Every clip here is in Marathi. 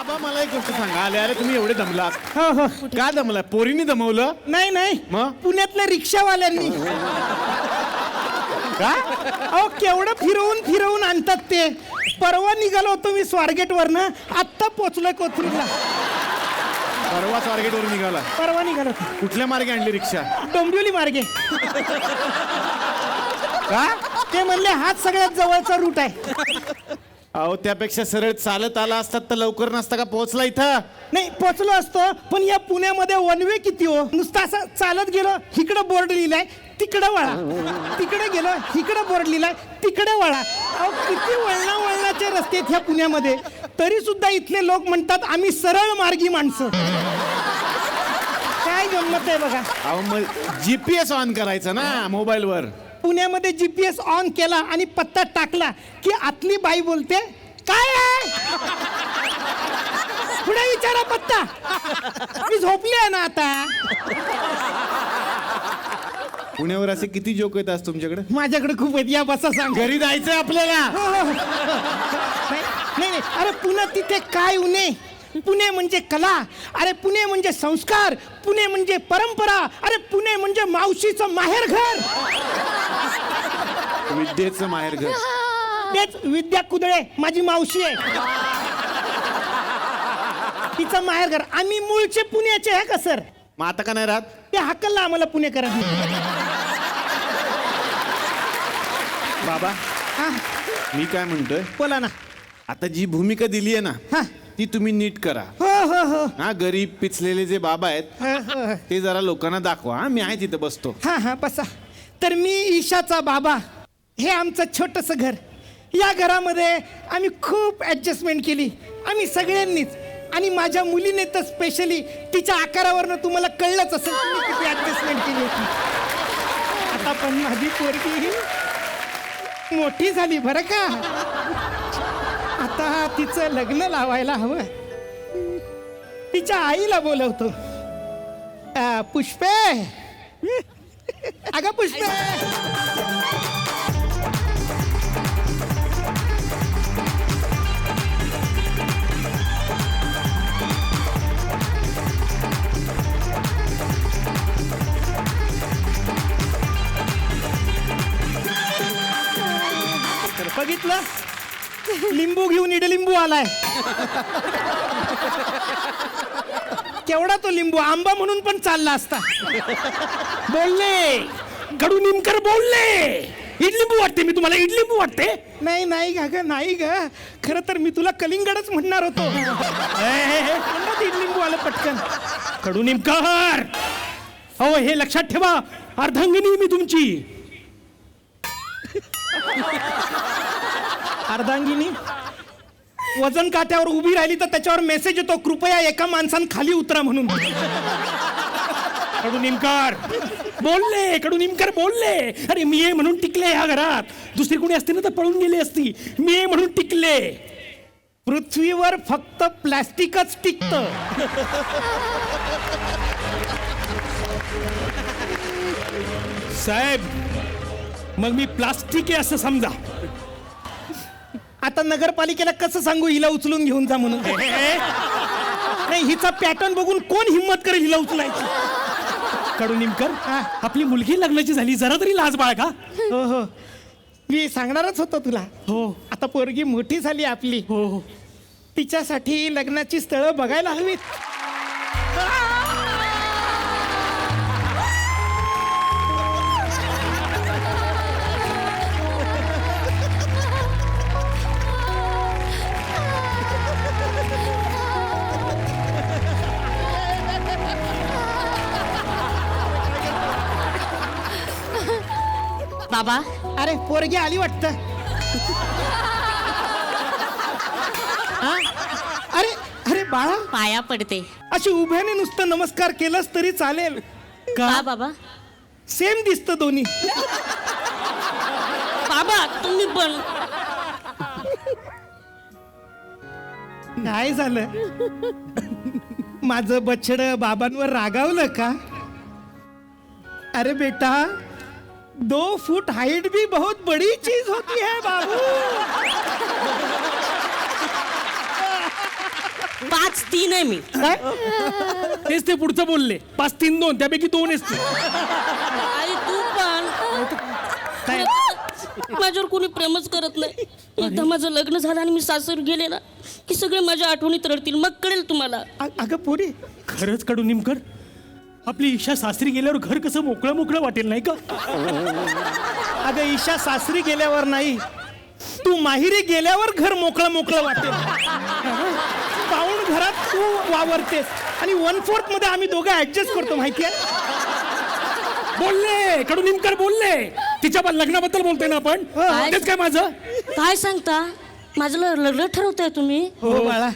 बाबा मला एक गोष्ट सांगा, आले आले तुम्ही एवढे दमलात. हो हो का दमलाय? पोरीनी दमवलं नाही नाही मग? पुण्यातल्या रिक्षावाल्यांनी. का? अहो केवढं फिरवून फिरवून आणतात ते. परवा निघालो होतो मी स्वारगेट वरनं, आत्ता पोचलोय कोथरूडला. परवा स्वारगेट वरून निघाला. परवा निघालो होतो. कुठल्या मार्गे आणली रिक्षा? डोंबिवली मार्गे. का? ते म्हणले हाच सगळ्यात जवळचा रूट आहे. अहो त्यापेक्षा सरळ चालत आला असतात तर लवकर नसता का पोहोचला इथं? नाही पोचलो असतो, पण या पुण्यामध्ये वन वे किती हो. नुसतं असं चालत गेलो, इकडं बोर्ड लिहिलाय तिकडं वळा, तिकडे गेलो इकडं बोर्ड लिहिलाय तिकडे वळा. अहो किती वळणाचे रस्ते आहेत ह्या पुण्यामध्ये, तरी सुद्धा इथले लोक म्हणतात आम्ही सरळ मार्गी माणसं. काय गंमत आहे बघा. अहो मग जीपीएस ऑन करायचं ना मोबाईलवर. पुण्यामध्ये जीपीएस ऑन केला आणि पत्ता टाकला की आतली बाई बोलते काय आहे, पुढे विचारा पत्ता. मी झोपली आहे ना आता. पुण्यावर असे किती जोक येत आज तुमच्याकडे? माझ्याकडे खूप आहेत, या बसा सांग. घरी जायचंय आपल्याला. हो, हो. नाही नाही, अरे पुणे तिथे काय उणे. पुणे म्हणजे कला, अरे पुणे म्हणजे संस्कार, पुणे म्हणजे परंपरा, अरे पुणे म्हणजे मावशीचं माहेर घर. विद्येचं माहेर घर. तेच विद्या कुदळे माझी मावशी आहे, तिचं माहेर घर. आम्ही मूळचे पुण्याचे आहे का सर? मग आता का नाही राहत? ते हक्कलला आम्हाला पुणेकर. बाबा हा मी काय म्हणतोय, बोला ना. आता जी भूमिका दिली आहे ना हा ती तुम्ही नीट करा. हो हो हो हा गरीब पिचलेले जे बाबा आहेत हा, हो. ते जरा लोकांना दाखवा. हा मी आहे तिथे बसतो. हा हा बसा. तर मी ईशाचा बाबा, हे आमचं छोटंसं घर. या घरामध्ये आम्ही खूप ॲडजस्टमेंट केली, आम्ही सगळ्यांनीच. आणि माझ्या मुलीने तर स्पेशली, तिच्या आकारावरनं तुम्हाला कळलंच असेल तुम्ही किती ॲडजस्टमेंट केली होती. आता पण माझी पोरगी मोठी झाली बरं का. आता तिचं लग्न लावायला हवं. तिच्या आईला बोलवतो. पुष्पे, अगं पुष्पे. बघितलं, लिंबू घेऊन इडलिंबू आलाय. केवढा तो लिंबू, आंबा म्हणून पण चालला असता. बोलले कडूनिमकर बोलले, इडलिंबू वाटते मी तुम्हाला, इडलिंबू वाटते. नाही नाही ग नाही ग, खरं तर मी तुला कलिंगडच म्हणणार होतो. इडलिंबू आलं पटकन. कडूनिमकर, अहो हे लक्षात ठेवा, अर्धांगिनी मी तुमची. अर्धांगिनी वजन काट्यावर उभी राहिली तर त्याच्यावर मेसेज येतो, कृपया एका माणसानं खाली उतरा म्हणून. कडूनिमकर बोलले, कडूनिमकर बोलले. अरे मी ये म्हणून टिकले ह्या घरात, दुसरी कोणी असते ना तर पळून गेली असती. मी ये म्हणून टिकले. पृथ्वीवर फक्त प्लॅस्टिकच टिकतं. साहेब मग मी प्लास्टिक आहे असं समजा. आता नगरपालिकेला कसं सांगू हिला उचलून घेऊन जा म्हणून? नाही, हिचा पॅटर्न बघून कोण हिम्मत करेल हिला उचलायची? कडूनिमकर, आपली मुलगी लग्नाची झाली, जरा तरी लाज बाळगा. हो हो, मी सांगणारच होतो तुला. हो आता पोरगी मोठी झाली आपली, हो हो. तिच्यासाठी लग्नाची स्थळं बघायला हवीत. बाबा, अरे पोरगी आली वाटतं. हा? अरे अरे बाळा, पाया पडते. अशी उभ्याने नुसतं नमस्कार केलंस तरी चालेल का बाबा? सेम दिसतं दोन्ही. बाबा तुम्ही पण. काय झालं? माझं बछडं बाबांवर रागावलं का? अरे बेटा, 2 फुट हाइट भी बहुत बड़ी चीज होती है बाबू. 5-3 आहे मी. तेच ते पुढचं बोलले 5-3-2 त्यापैकी 2 आहेस तू. आई तू पण माझ्यावर कोणी प्रेमच करत नाही. एकदा माझं लग्न झालं आणि मी सासर गेले ना की सगळे माझ्या आठवणीत रडतील. मग कळेल तुम्हाला. अगं पोरी, खरंच कडू निमकर आपली ईशा सासरी गेल्यावर घर कसं मोकळं मोकळं वाटेल नाही का? अगं ईशा सासरी गेल्यावर नाही, तू माहेरी गेल्यावर घर मोकळं मोकळं वाटेल. पाऊण घरात तू वावरतेस आणि 1/4 मध्ये आम्ही दोघं ऍडजस्ट करतो, माहितीये? बोलले कडू निमकर बोलले. तिच्या लग्नाबद्दल बोलतोय ना आपण. काय? तेच काय माझं काय सांगता? माझं लग्न ठरवताय तुम्ही? हो बाळा,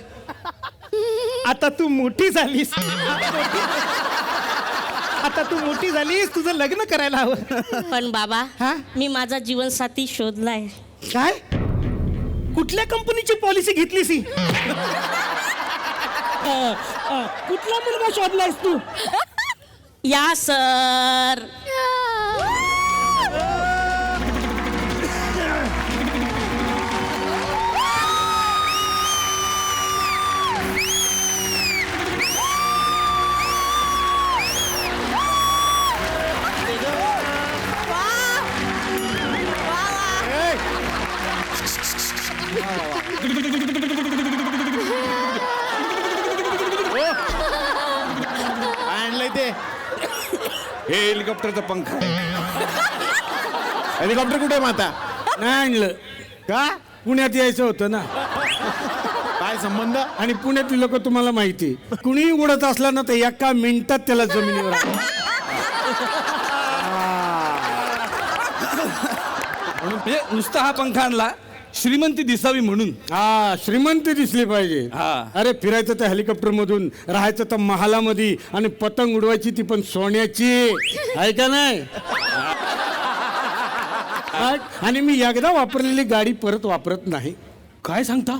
आता तू मोठी झालीस. आता तू मोठी झालीस, तुझं लग्न करायला हवं. पण बाबा हा? मी माझा जीवनसाथी शोधलाय. काय? कुठल्या कंपनीची पॉलिसी घेतलीस ही? कुठला मुलगा शोधलायस तू? या सर. आणलंय ते हे हेलिकॉप्टरचा पंखा आहे. हेलिकॉप्टर कुठे माता? नाही आणलं का? पुण्यात यायचं होतं ना. काय संबंध? आणि पुण्यातली लोक तुम्हाला माहिती, कुणी उडत असला ना तर एका मिनिटात त्याला जमिनीवर आणतं. म्हणून म्हणजे नुसता हा पंखा आणला श्रीमंती दिसावी म्हणून. हा, श्रीमंती दिसली पाहिजे. हा. अरे फिरायचं तर हेलिकॉप्टर मधून, राहायचं तर महालामध्ये, आणि पतंग उडवायची ती पण सोन्याची, आहे का नाही? आणि मी एकदा वापरलेली गाडी परत वापरत नाही. काय सांगता?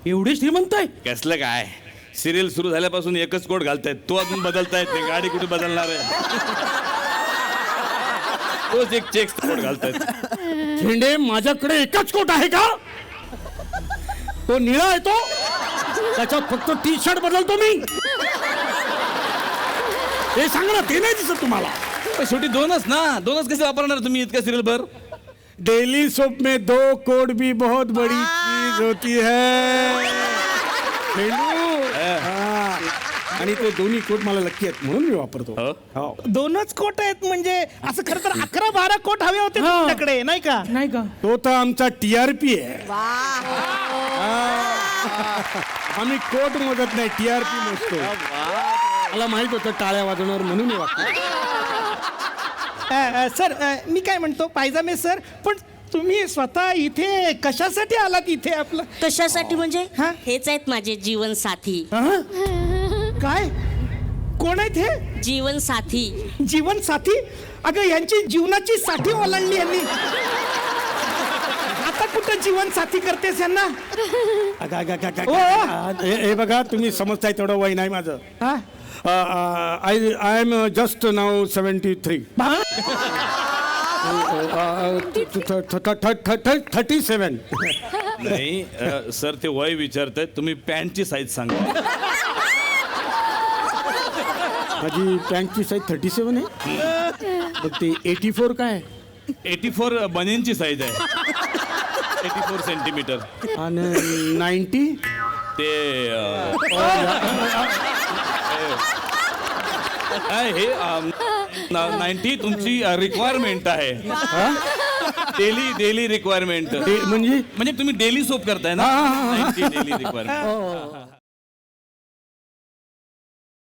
एवढे श्रीमंत आहे? कसलं काय, सिरियल सुरू झाल्यापासून एकच कोट घालतायत, तो अजून बदलतायत नाही. गाडी कुठे बदलणार आहे? तोच एक चेक कोट घालतायत. झेंडे, माझ्याकडे एकच कोट आहे का? तो निळा आहे, तो त्याच्यात फक्त टी शर्ट बदलतो मी. हे सांग ना, ते नाही दिसत तुम्हाला? पण शेवटी दोनच ना, दोनच कसे वापरणार तुम्ही इतक्या सिरियल भर? डेली सोप में 2 कोट भी बहुत बड़ी चीज होती है. हा. आणि ते दोन्ही कोट मला लक्की आहेत म्हणून मी वापरतो. हो. 2च कोट आहेत म्हणजे असं खरं तर 11-12 कोट हवे होते तुमच्याकडे, नाही का? नाही का? तो तर आमचा TRP आहे. आम्ही कोट मोजत नाही, TRP मोजतो. मला माहित होतं टाळ्या वाजवणार म्हणून मी वापरतो. सर, मी काय म्हणतो, पायजामे सर, पण तुम्ही स्वतः इथे कशासाठी आलात? इथे आपलं कशासाठी म्हणजे? हा? हेच आहेत माझे जीवनसाथी. काय? कोण आहेत हे जीवनसाथी. जीवनसाथी? अगं यांची जीवनाची साठी ओलांडली यांनी. आता कुठं जीवनसाथी करतेस यांना? हे बघा, तुम्ही समजताय तेवढं वय नाही माझं. हा? आय एम जस्ट नाव 73. 37. नाही सर, ते वय विचारतायत, तुम्ही पॅन्टची साईज सांगा. माझी पॅन्टची साईज 37 आहे. मग ते 84 काय? 84 बनियनची साईज आहे. 84 सेंटीमीटर. आणि 90? ते हे 90 तुमची रिक्वायरमेंट आहे. डेली रिक्वायरमेंट म्हणजे म्हणजे तुम्ही डेली सोप करताय ना. 90 डेली रिक्वायरमेंट.